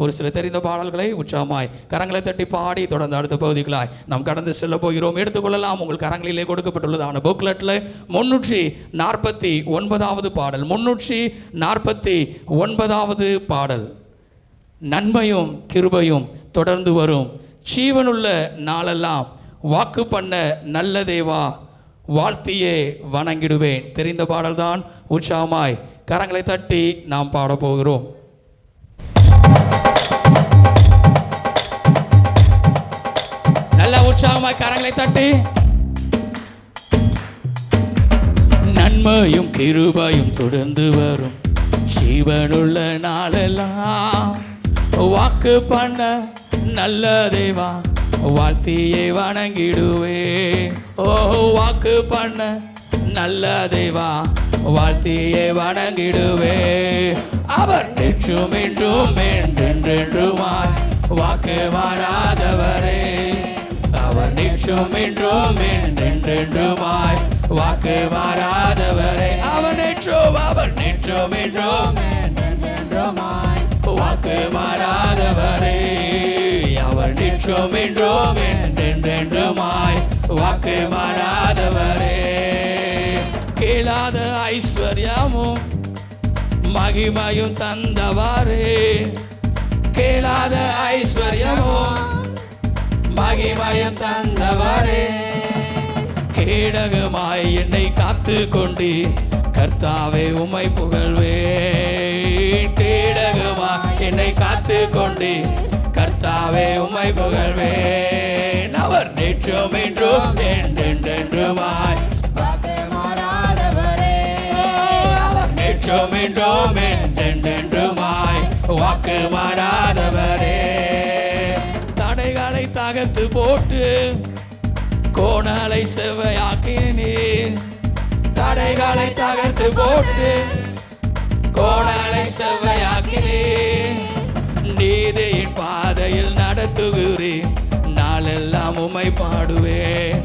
ஒரு சில தெரிந்த பாடல்களை உற்சாகமாய் கரங்களை தட்டி பாடி தொடர்ந்து அடுத்த பகுதிகளாய் நாம் கடந்து செல்ல போகிறோம். எடுத்துக்கொள்ளலாம். உங்கள் கரங்களிலே கொடுக்கப்பட்டுள்ளதான புக்லெட்டில் 349வது பாடல். 349வது பாடல். நன்மையும் கிருபையும் தொடர்ந்து வரும், ஜீவனுள்ள நாளெல்லாம் வாக்கு பண்ண நல்ல தேவா வாழ்த்தியே வணங்கிடுவேன். தெரிந்த பாடல்தான். உற்சாகமாய் கரங்களை தட்டி நாம் பாடப்போகிறோம். நல்ல உற்சாகமாய் கரங்களை தட்டி. நன்மையும் கிருபையும் தொடர்ந்து வரும், ஜீவனுள்ள நாளெல்லாம் வாக்கு பண்ண நல்ல தேவா வாழ்த்தியே வணங்கிடுவே. ஓ வாக்கு பண்ண நல்ல தேவா வாழ்த்தியே வணங்கிடுவே. அவர் நேற்றும் இன்றும் என்றென்றுமாய் வாக்கு மாறாதவரே. அவர் நேற்றும் இன்றும் என்றென்றுமாய் வாக்கு மாறாதவரே. அவர் நேற்றும் இன்றும் என்றென்றுமாய் வாக்கு மாறாதவரே. அவர் நேற்றும் இன்றும் என்றென்றுமாய் வாக்கு மாறாதவரே. கேளாத ஐஸ்வர்யமும் மகிமையும் தந்தவரே. கேளாத ஐஸ்வர்யமும் மகிமையும் தந்தவரே. கேடகமாய் என்னை காத்து கொண்டு கர்த்தாவே உம்மை புகழ்வேன். கேடகமாய் என்னை காத்து கொண்டு கர்த்தாவே உம்மை புகழ்வேன். அவர் நேற்றும் இன்றும் என்றென்றுமாய் வாக்கு மாறாதவரே. அவர் நேற்றும் இன்றும் என்றென்றுமாய் வாக்கு மாறாதவரே. தடைகளை தகர்த்து போட்டு கோணலை செவ்வையாக்கினீர். தடைகளை தகர்த்து போட்டு கோணலை செவ்வையாக்கினீர். நீதியின் பாதையில் நடத்துகிறேன், நாளெல்லாம் உம்மை பாடுவேன்.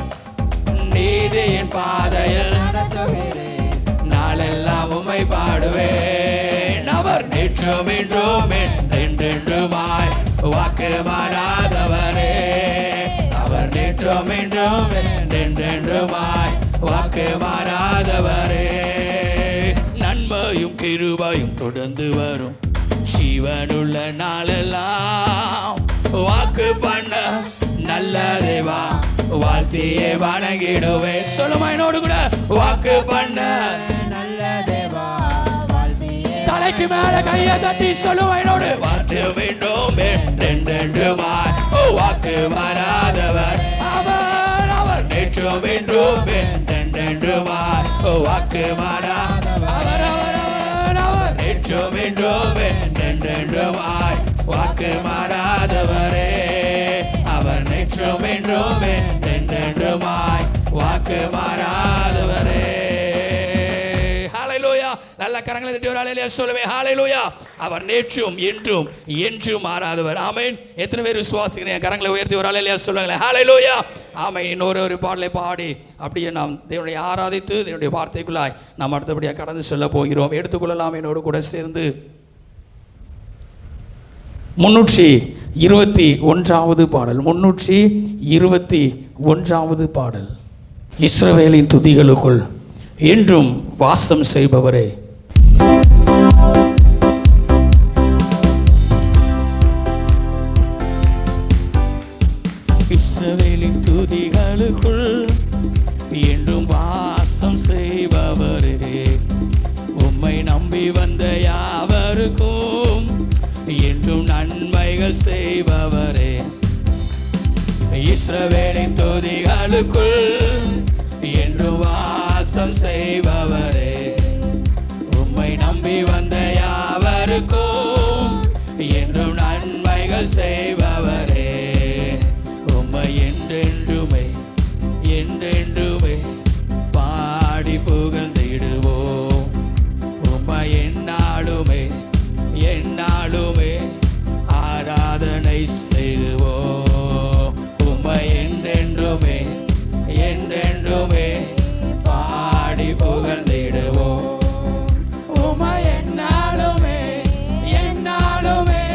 நீதியின் பாதையில் நடத்துகிறேன், நாளெல்லாம் உம்மை பாடுவேன். அவர் நேற்றும் இன்றும் என்றென்றுமாய் வாக்கு மாறாதவரே. அவர் நேற்றும் இன்றும் என்றென்றுமாய் வாக்கு மாறாதவரே. நன்மையும் கிருபையும் தொடர்ந்து வரும், ஜீவனுள்ள நாளெல்லாம் வாக்கு பண்ண நல்ல தேவா வாழ்த்தியே வணங்கிடுவே. சொல்லுமா என்னோடு கூட, வாக்கு பண்ண நல்ல தேவா வாழ்த்தியே. தலைக்கு மேல கையை தட்டி சொல்லுமா என்னோடு, வாழ்த்து வேண்டும் என்றென்றுமாய் வாக்கு மாறாதவர். அவர் நேற்றும் இன்றும் என்றென்றுமாய் வாக்கு மாறாதவர். அவர் நேற்றும் இன்றும் என்றென்றுமாய் வாக்கு மாறாதவரே. அவர் நேற்றும் இன்றும் என்றென்றுமாய் வாக்கு மாறாதவரே. ஹல்லேலூயா. நல்ல கரங்களை தட்டி ஒரு ஹல்லேலூயா சொல்லுவேன். ஹல்லேலூயா. அவர் நேற்றும் இன்றும் என்றும் மாறாதவர். ஆமென். எத்தனை பேர் விசுவாசிக்கிறீங்க? கரங்களை உயர்த்தி ஒரு ஹல்லேலூயா சொல்லுங்களேன். ஹல்லேலூயா. ஆமென். இன்னொரு பாடலை பாடி அப்படியே நாம் தேவனை ஆராதித்து தேவனுடைய வார்த்தைக்குள்ளாய் நாம் அடுத்தபடியாக கடந்து செல்ல போகிறோம். எடுத்துக்கொள்ளலாம் என்னோடு கூட சேர்ந்து 321வது பாடல். 321வது பாடல். இஸ்ரவேலின் துதிகளுக்குள் என்றும் வாசம் செய்பவரே. இஸ்ரவேலின் துதிகளுக்குள் என்றும் வாசம் செய்பவரே. உம்மை நம்பி வந்த யாவருக்கும் என்றும் நன்மைகள் செய்பவரே. இஸ்ரவேலின் துதிகளுக்குள் என்றும் வாசம் செய்பவரே. உம்மை நம்பி வந்த யாவருக்கும் என்றும் நன்மைகள் செய்பவரே. உம்மை என்றென்றுமே என்றென்றுமே பாடி புகழ்ந்திடுவோம். உம்மை எந்நாளுமே எந்நாளுமே ஆராதனை செய்வோம். உம்மை என்றென்றுமே என்றென்றுமே பாடி புகழ்ந்திடுவோம். உம்மை எந்நாளுமே எந்நாளுமே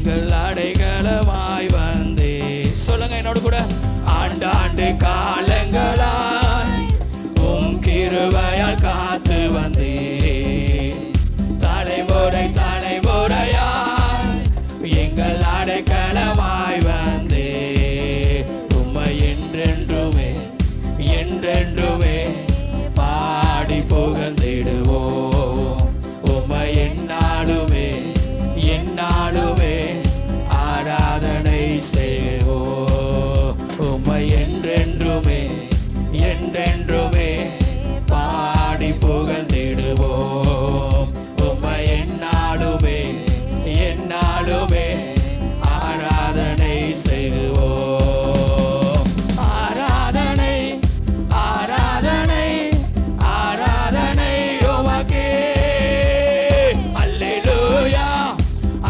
எங்கள் அடைக்கலமாய் வந்தே. சொல்லுங்க என்னோடு கூட. ஆண்டாண்டு காலங்களாய் உம் கிருபையால் காத்து வந்தே. தலைமுறை தலைமுறையாய் எங்கள் அடைக்கலமாய் வந்தே. உம்மை என்றென்றுமே என்றென்றுமே பாடி புகழ்ந்திடுவோம். உம்மை எந்நாளுமே எந்நாளுமே ஆராதனை செய்வோம். உம்மை என்றென்றுமே என்றென்றுமே பாடி புகழ்ந்திடுவோம். உம்மை எந்நாளுமே எந்நாளுமே ஆராதனை செய்வோம். ஆராதனை ஆராதனை ஆராதனை உமக்கே. அல்லேலூயா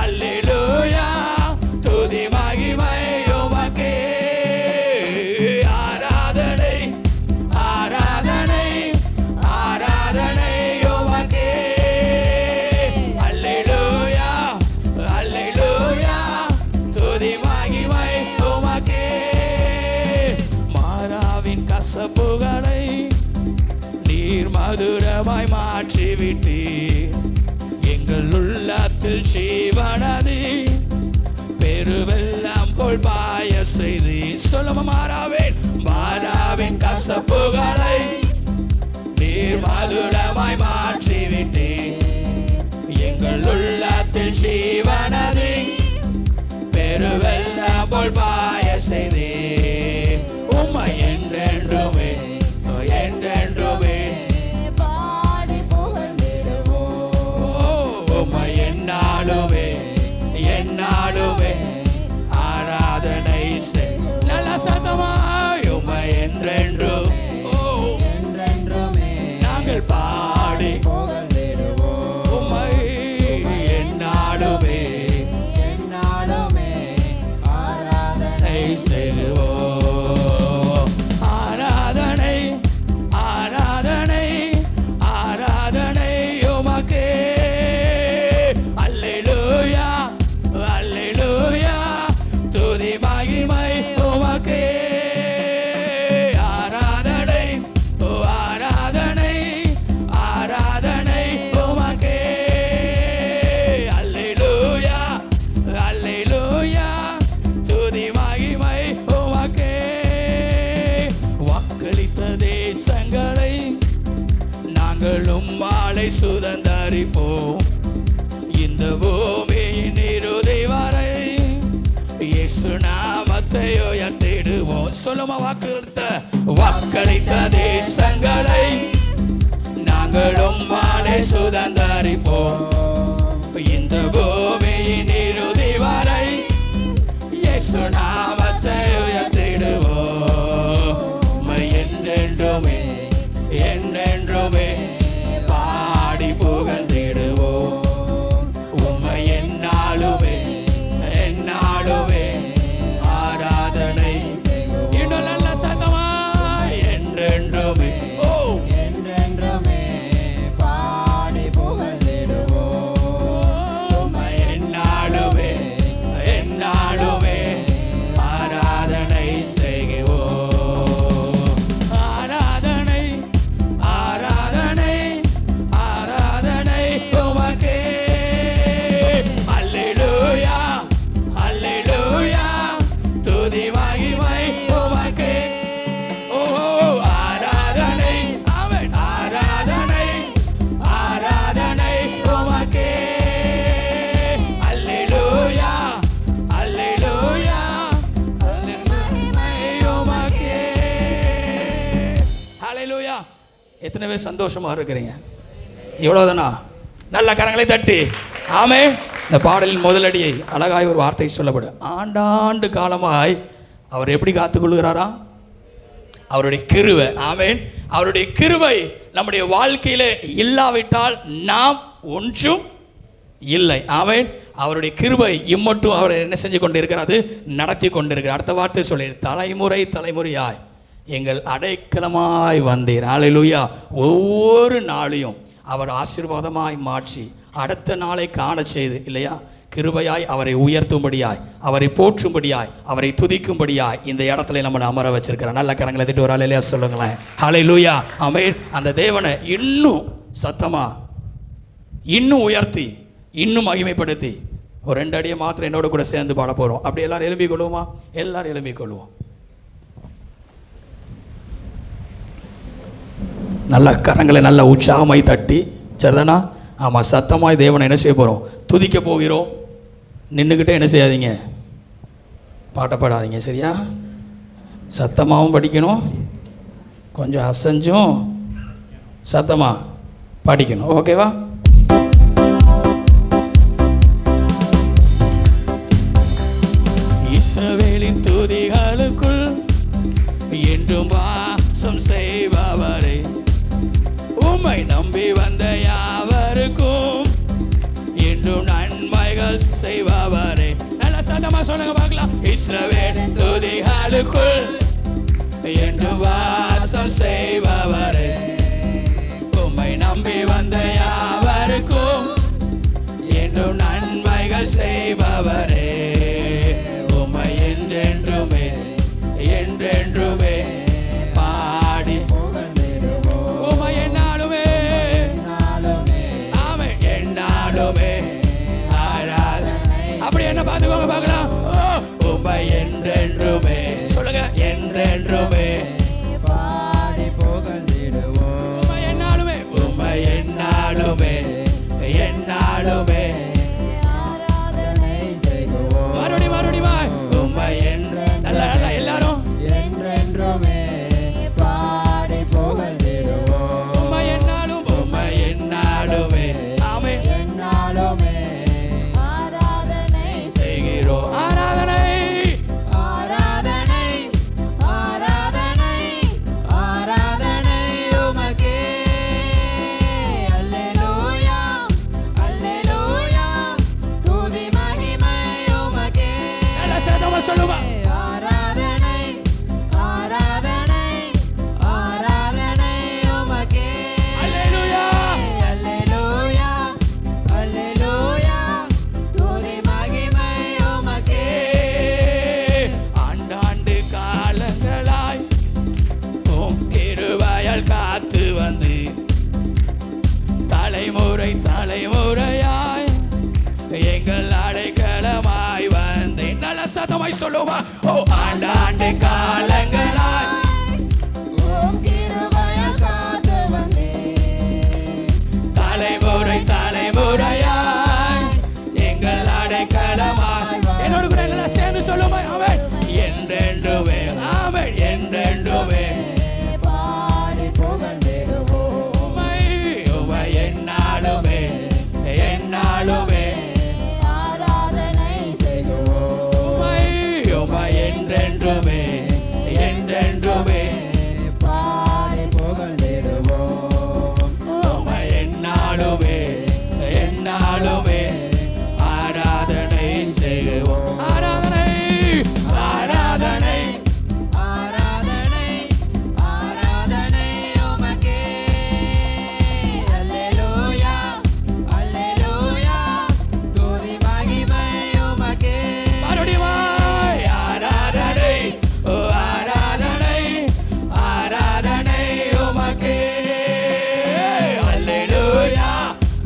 அல்லேலூயா துதி மகிமை உமக்கே. ஆராதனை ஆராதனை ஆராதனை உமக்கே. அல்லேலூயா அல்லேலூயா துதி மகிமை உமக்கே. மாறாவின் கசப்புகளை நீர் மதுரமாய் மாற்றிவிட்டீர். எங்கள் உள்ளத்தில் ஜீவனதி பெருவெல்லாம் போல் பாய செய்தி. சொல்லுமா. மாறாவின் கசப்புகளை நீர் மதுரமாய் மாற்றிவிட்டீர். எங்கள் உள்ளத்தில் ஜீவனதி பெருவெல்லாம் போல் பாய செய்தி. உம்மை என்றென்றுமே என்றென்றுமே பாடி புகழ்ந்திடுவோம். உம்மை எந்நாளுமே எந்நாளுமே ஆராதனை செய். நல்ல சத்தமாய் உம்மை என்றென்றும் என்றென்றுமே நாங்கள் பாடி புகழ்ந்திடுவோம். உம்மை எந்நாளுமே எந்நாளுமே ஆராதனை செய்வோம். ஆராதனை ஆராதனை ஆராதனை உமக்கே. அல்லேலூயா அல்லேலூயா துதி மகிமை உமக்கே. ஆராதனை ஆராதனை ஆராதனை உமக்கே. அல்லேலூயா அல்லேலூயா துதி மகிமை உமக்கே. வாக்களித்த தேசங்களை நாங்களும் வாழை சுதந்தரிப்போம். இந்த பூமியின் இறுதி வரை இயேசு நாமத்தை உயர்த்திடுவோம். சொல்லுமா. வாக்களித்த தேசங்களை நாங்களும் வாழை சுதந்தரிப்போம். இந்த பூமியின் இறுதி வரை இயேசு நாமத்தை உயர்த்திடுவோம். உம்மை என்றென்றுமே என்றென்றுமே பாடி புகழ்ந்திடுவோம். உம்மை எந்நாளுமே எந்நாளுமே ஆராதனை. இன்னும் நல்ல சத்தமாய் என்றென்றுமே என்றென்றுமே பாடி புகழ்ந்திடுவோம். உம்மை எந்நாளுமே எந்நாளுமே ஆராதனை செய்வோம். ஆராதனை ஆராதனை ஆராதனை உமக்கே. அல்லேலூயா அல்லேலூயா துதி மகிமை உமக்கே. ஓ ஆராதனை ஆமென் ஆராதனை ஆராதனை உமக்கே. அல்லேலூயா அல்லேலூயா துதி மகிமை உமக்கே. ஹல்லேலூயா. எத்தனை பேர் சந்தோஷமா இருக்கிறீங்க? இவ்வளவுதானா? நல்ல கரங்களை தட்டி ஆமே. இந்த பாடலின் முதலடியை அழகாய் ஒரு வார்த்தை சொல்லப்படும். ஆண்டாண்டு காலமாய் அவர் எப்படி காத்துக்கொள்கிறாரா? அவருடைய கிருபை. ஆமென். அவருடைய கிருபை நம்முடைய வாழ்க்கையிலே இல்லாவிட்டால் நாம் ஒன்றும் இல்லை. ஆமென். அவருடைய கிருபை இம்மட்டும் அவர் என்ன செஞ்சு கொண்டிருக்கிறார்? அது நடத்தி கொண்டிருக்கிறார். அடுத்த வார்த்தை சொல்லி தலைமுறை தலைமுறையாய் எங்கள் அடைக்கலமாய் வந்தீர். ஹல்லேலூயா. ஒவ்வொரு நாளையும் அவர் ஆசீர்வாதமாய் மாற்றி அடுத்த நாளை காண செய்து இல்லையா கிருபையாய் அவரை உயர்த்தும்படியாய், அவரை போற்றும்படியாய், அவரை துதிக்கும்படியாய் இந்த இடத்துல நம்மளை அமர வச்சிருக்கிறார். நல்ல கரங்களை தட்டி ஒரு ஹல்லேலூயா சொல்லுங்களேன். ஹல்லேலூயா, ஆமென். அந்த தேவனை இன்னும் சத்தமா, இன்னும் உயர்த்தி, இன்னும் மகிமைப்படுத்தி ஒரு 2 அடியை மாத்திரம் என்னோட கூட சேர்ந்து பாட போகிறோம். அப்படி எல்லாரும் எழும்பிக் கொள்வோமா? எல்லாரும் எழும்பிக் கொள்வோம். நல்ல கரங்களை நல்ல உற்சாகமாய் தட்டி, சரிதானா? ஆமாம், சத்தமாய் தேவனை என்ன செய்ய போகிறோம்? துதிக்க போகிறோம். நின்றுக்கிட்டே என்ன செய்யாதீங்க, பாட்டப்படாதீங்க, சரியா? சத்தமாகவும் படிக்கணும், கொஞ்சம் அசைஞ்சும் சத்தமாக படிக்கணும். ஓகேவா? இஸ்ரவேலின் துதிகளுக்குள் என்றும் வாசம் செய்பவரே, உம்மை நம்பி வந்த யாவருக்கும் என்றும் நன்மைகள் செய்பவரே. நல்ல சத்தமா சொல்லுங்க பார்க்கலாம். இஸ்ரவேலின் துதிகளுக்குள் என்றும் வாசம் செய்பவரே, உம்மை நம்பி வந்த யாவருக்கும் என்றும் நன்மைகள் செய்பவரே, உம்மை என்றென்றுமே என்றென்றுமே பாடி புகழ்ந்திடுவோம். உம்மை என்னாலுமே ஆமே என்னாலுமே ஆராதனை. அப்படி என்ன பார்த்துக்கோங்க பார்க்கலாம். உம்மை என்றென்றுமே சொல்லுங்க, என்றென்றுமே பாடி புகழ்ந்திடுவோம். உம்மை என்னாலுமே, உம்மை என்னாலுமே என்னாலுமே ஆராதனை செய்வோம். மறுபடி மறுபடி வாய். உம்மை என்று நல்ல நல்ல எல்லாரும் என்றென்றுமே பாடி புகழ்ந்திடுவோம். உம்மை என்னாலும், உம்மை என்னாலுமே ஆமே என்னாலுமே ஆராதனை செய்கிறோம். ஆராதனை ஆராதனை ஆராதனை ஆராதனை உமக்கே. அல்லேலூயா அல்லேலூயா துதி மகிமை உமக்கே. நல்ல சத்தமா சொல்லுமா. ஆராதனை ஆராதனை ஆராதனை உமக்கே. அல்லேலூயா அல்லேலூயா அல்லேலூயா துதி மகிமை உமக்கே. ஆண்டாண்டு காலங்களாய் உம் கிருபையால் காத்து வந்து தலைமுறை தலைமுறையாய் எங்கள் அடைக்கலமாய் வந்தேன். நல்ல சத்தமாய் சொல்லுவா. ஓ ஆண்டாண்டு காலங்களாய் உம் கிருபையால் காத்து வந்தேன், தலைமுறை தலைமுறையாய் எங்கள் அடைக்கலமாய். என்னோட கூட எல்லாம் சேர்ந்து சொல்லுமா. ஆமென். என்றென்றுமே ஆமென் என்றென்றுமே பாடி புகழ்ந்திடுவோம். உம்மை உம்மை என்னாலுமே என்னாலுமே ஆராதனை செய்வோம். உம்மை உம்மை என்றென்றுமே என்றென்றுமே பாடி புகழ்ந்திடுவோம். உம்மை என்னாலுமே என்னாலுமே ஆராதனை செய்வோம். ஆராதனை ஆராதனை ஆராதனை ஆராதனை உமக்கே. அல்லேலூயா அல்லேலூயா துதி மகிமை உமக்கே. மறுபடியும் ஆராதனை ஓ ஆராதனை ஆராதனை உமக்கே. அல்லேலூயா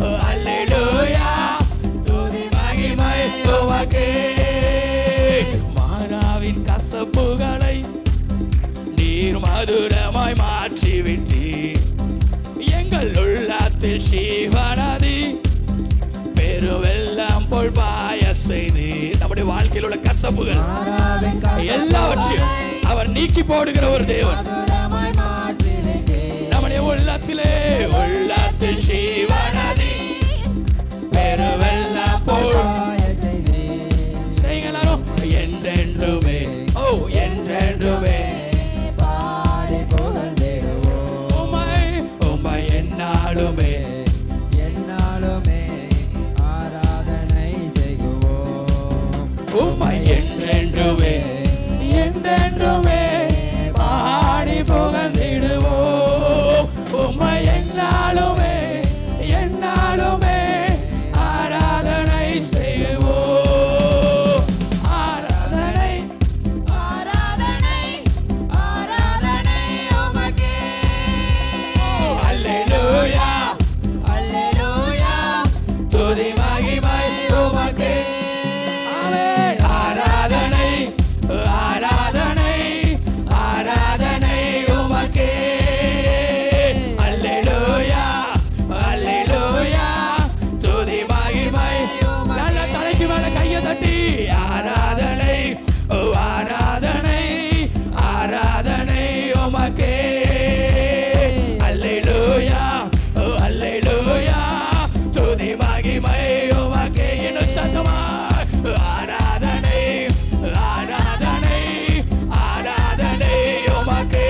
ஓ அல்லேலூயா துதி மகிமை உமக்கே. மாறாவின் கசப்புகளை நீர் மதுரமாய் மாற்றிவிட்டீர், எங்கள் உள்ளத்தில் சீவனதி பெருவெல்லாம் போல் பாய செய்து. நம்முடைய வாழ்க்கையில் உள்ள கசப்புகள் எல்லாவற்றையும் அவர் நீக்கி போடுகிற ஒரு தேவன். நம்முடைய உள்ளத்திலே உள்ளத்தில் சீவனதி பெருவெல்லாம் போல் செய்யுங்க எல்லாரும். என்றென்றுமே ஓ என்றென்றுமே பாடி புகழ்ந்திடுவோம். உம்மை உம்மை என்னாலுமே என்னாலுமே ஆராதனை செய்வோம். உம்மை என்றென்றுமே என்றென்றுமே பாடி புகழ்ந்திடுவோம். உம்மை என்னாலுமே என்னாலுமே ஆராதனை செய்வோம். தட்டி ஆராதனை, ஓ ஆராதனை, ஆராதனை உமக்கே. அல்லேலூயா, ஓ அல்லேலூயா, துதி மகிமை உமக்கே. இன்னும் சத்தமா ஆராதனை, ஆராதனை, ஆராதனை உமக்கே.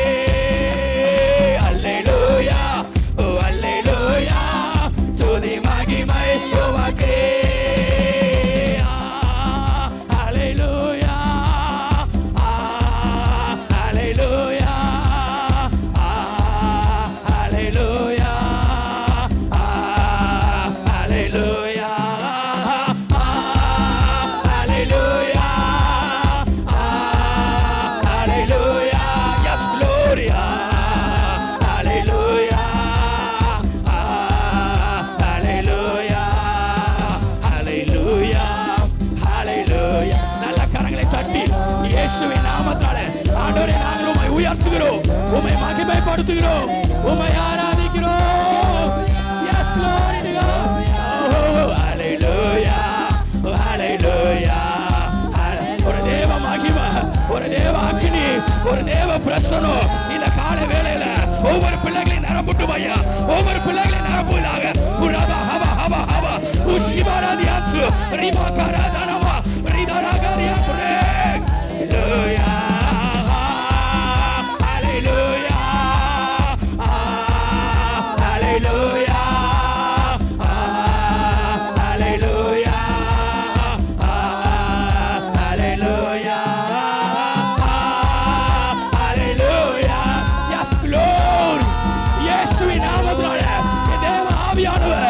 அல்லேலூயா, ஓ அல்லேலூயா, துதி மகிமை உமக்கே. அல்லேலூயா, அல்லேலூயா, அல்லேலூயா, அல்லேலூயா, அல்லேலூயா, அல்லேலூயா. Yes, Gloria. Hallelujah. Hallelujah. Hallelujah. Hallelujah. நல்ல கரங்களை தட்டி இயேசுவின் நாமத்தாலே ஆண்டவரே நாங்கள் உம்மை உயர்த்துகிறோம், உம்மை மகிமைப்படுத்துகிறோம், உம்மை ஆராதிக்கிறோம். Yes, glory to God. Oh, hallelujah. Hallelujah. ஒரு தேவ மகிமை, ஒரு தேவ அக்னி, ஒரு தேவ பிரசன்னம் இந்த கால வேளையில ஒவ்வொரு பிள்ளைகளையும் நிரப்பட்டு ஐயா, ஒவ்வொரு பிள்ளைகளையும் நிரப்புவதாக. உரபா ஹவா ஹவா ஹவா உஷிபாராதியாத்து ரிமாகாராதனவா ரிதாராகாரியாத்துரே. ஹalleluya, ஹalleluya, ஹalleluya, ஹalleluya, ஹalleluya, ஹalleluya. Yes, Lord. இயேசுவின் நாமத்தினாலே என் தேவ ஆவியானவர்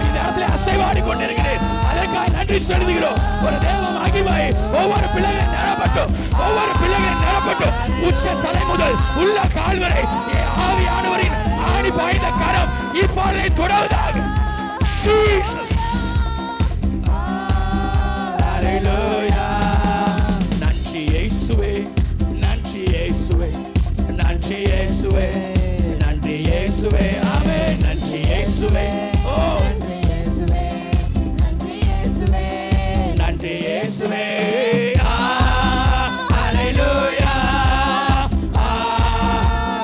இந்த இடத்துல அசைவாடி கொண்டிருக்கிறேன். அதற்காக நன்றி செலுத்துகிறோம். ஒரு தேவ மகிமை ஒவ்வொரு பிள்ளைகளும் நிரப்பட்டும், ஒவ்வொரு பிள்ளைகளும் நிரப்பட்டும். உச்ச தலை முதல் உள்ள கால் வரை என் ஆவியானவரின் ஆணி பாய்ந்த கரம் இப்பொழுது தொடர்வதாக. Jesus. Hallelujah. நன்றி இயேசுவே, நன்றி இயேசுவே, நன்றி இயேசுவே, நன்றி இயேசுவே. ஆமென். நன்றி இயேசுவே. ஓ நன்றி இயேசுவே, நன்றி இயேசுவே, நன்றி இயேசுவே. Hallelujah.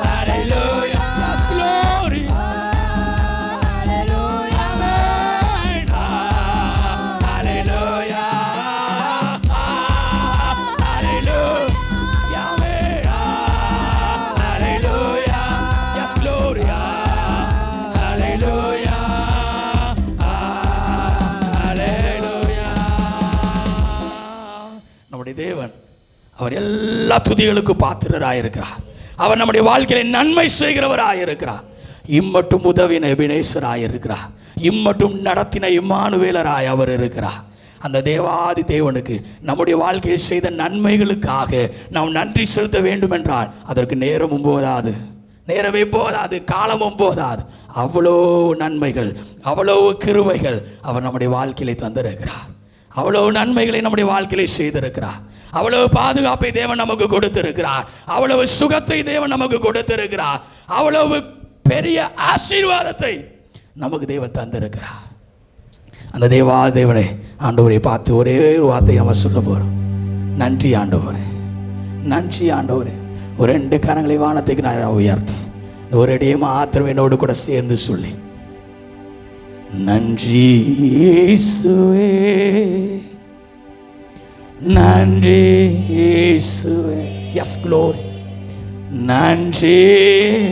Hallelujah. Yes, glory. hallelujah, Amen. Hallelujah. Hallelujah. Amen. Hallelujah. Yes, gloria. Hallelujah. Hallelujah. நம்முடைய தேவன் அவர் எல்லா துதிகளுக்கு பாத்திரராயிருக்கிறார். அவர் நம்முடைய வாழ்க்கையில நன்மை செய்கிறவராயிருக்கிறார். இம்மட்டும் உதவின எபினேசராயிருக்கிறார். இம்மட்டும் நடத்தின இம்மானுவேலராய் அவர் இருக்கிறார். அந்த தேவாதி தேவனுக்கு நம்முடைய வாழ்க்கையில் செய்த நன்மைகளுக்காக நாம் நன்றி செலுத்த வேண்டும் என்றால் அதற்கு நேரமும் போதாது, நேரமே போதாது, காலமும் போதாது. அவ்வளோ நன்மைகள், அவ்வளவு கிருபைகள் அவர் நம்முடைய வாழ்க்கையிலே தந்திருக்கிறார். அவ்வளவு நன்மைகளை நம்முடைய வாழ்க்கையிலே செய்திருக்கிறார். அவ்வளவு பாதுகாப்பை தேவன் நமக்கு கொடுத்திருக்கிறார். அவ்வளவு சுகத்தை தேவன் நமக்கு கொடுத்திருக்கிறார். அவ்வளவு பெரிய ஆசீர்வாதத்தை நமக்கு தேவன் தந்திருக்கிறார். அந்த தேவனை ஆண்டவரை பார்த்து ஒரே ஒரு வார்த்தை நம்ம சொல்ல போகிறோம். நன்றி ஆண்டவரே, நன்றி ஆண்டவரே. ஒரு 2 கரங்களை வானத்துக்கு நான் உயர்த்தி ஒரு அடியை மாத்திரம் என்னோடு கூட சேர்ந்து சொல்லி, நன்றி இயேசுவே, நன்றி இயேசுவே. Yes glory. நன்றி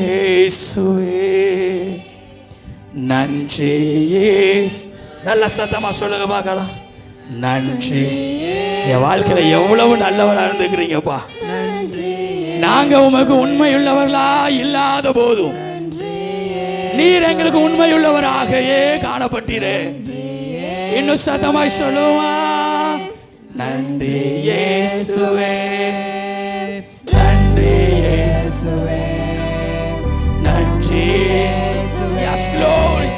இயேசுவே, நன்றி இயேசு. நல்ல சத்தமா சொல்லுங்க பார்க்கலாம். நன்றி. என் வாழ்க்கையில எவ்வளவு நல்லவரா இருந்துக்கிறீங்கப்பா. நாங்க உமக்கு உண்மையுள்ளவர்களா இல்லாத போதும் நீர் எங்களுக்கு உண்மையுள்ளவராகவே காணப்பட்டீரே. இன்னும் சத்தமாய் சொல்லுவா. நன்றி இயேசுவே, நன்றி இயேசுவே, நன்றி இயேசுவே. Yes, glory.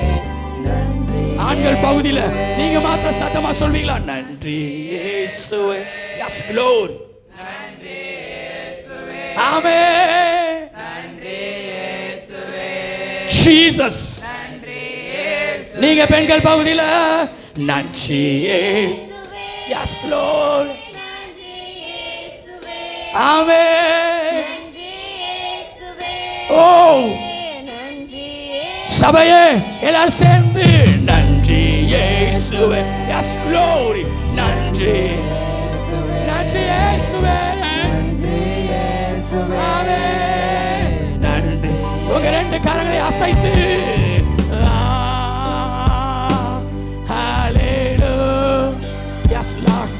ஆண்கள் பகுதியில நீங்க மாத்திரம் சத்தமா சொல்வீங்களா? நன்றி இயேசுவே. Yes, glory. நன்றி இயேசுவே. ஆமென். நன்றி இயேசுவே. Jesus. நன்றி இயேசுவே. நீங்க பெண்கள் பகுதியில நன்றி இயேசுவே. Yes, Lord. Amen. Oh, சபையே எல்லாரும் சேர்ந்து நன்றி இயேசுவே. Yes, glory. நன்றி நன்றி இயேசுவே. ஆமென். நன்றி. உங்க ரெண்டு கரங்களை அசைத்து hallelujah. Yes, Lord.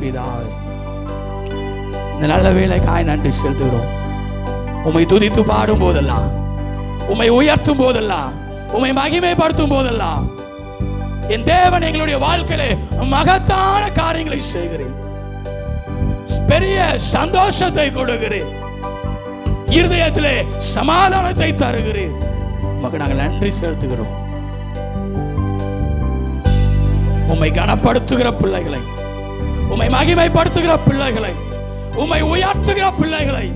பிதாவே, இந்த நல்ல வேளைக்காய் நன்றி செலுத்துகிறோம். உம்மை துதித்து பாடும் போதெல்லாம், உம்மை உயர்த்தும் போதெல்லாம், உம்மை மகிமைப்படுத்தும் போதெல்லாம் என் தேவன் எங்களுடைய வாழ்க்கையிலே மகத்தான காரியங்களை செய்கிறேன். பெரிய சந்தோஷத்தை கொடுக்கிறேன். இருதயத்திலே சமாதானத்தை தருகிறேன். உமக்கு நாங்கள் நன்றி செலுத்துகிறோம். உம்மை கனப்படுத்துகிற பிள்ளைகளை, உம்மை மகிமைப்படுத்துகிற பிள்ளைகளை, உம்மை உயர்த்துகிற பிள்ளைகளை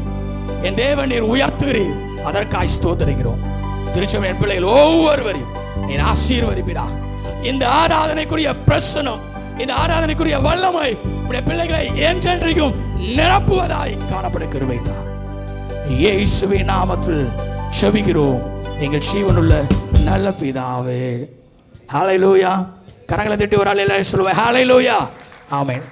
என் தேவன் நீர் உயர்த்துகிறீர். அதற்காய் ஸ்தோத்திரிக்கிறோம். திருச்சபையின் பிள்ளைகள் ஒவ்வொருவரையும் நீர் ஆசீர்வதிப்பீராக. இந்த ஆராதனைக்குரிய பிரசனம், இந்த ஆராதனைக்குரிய வல்லமை உடைய பிள்ளைகளை என்றென்றைக்கும் நிரப்புவதாய் காணப்பட கிருபை தாரும். இயேசுவின் நாமத்தில் செபிக்கிறோம் எங்கள் ஜீவனுள்ள நல்ல பிதாவே. ஹல்லேலூயா. கரங்களை தட்டி ஒரு ஆள் எல்லாரும் சொல்லுவேன் ஹல்லேலூயா. ஆமென்.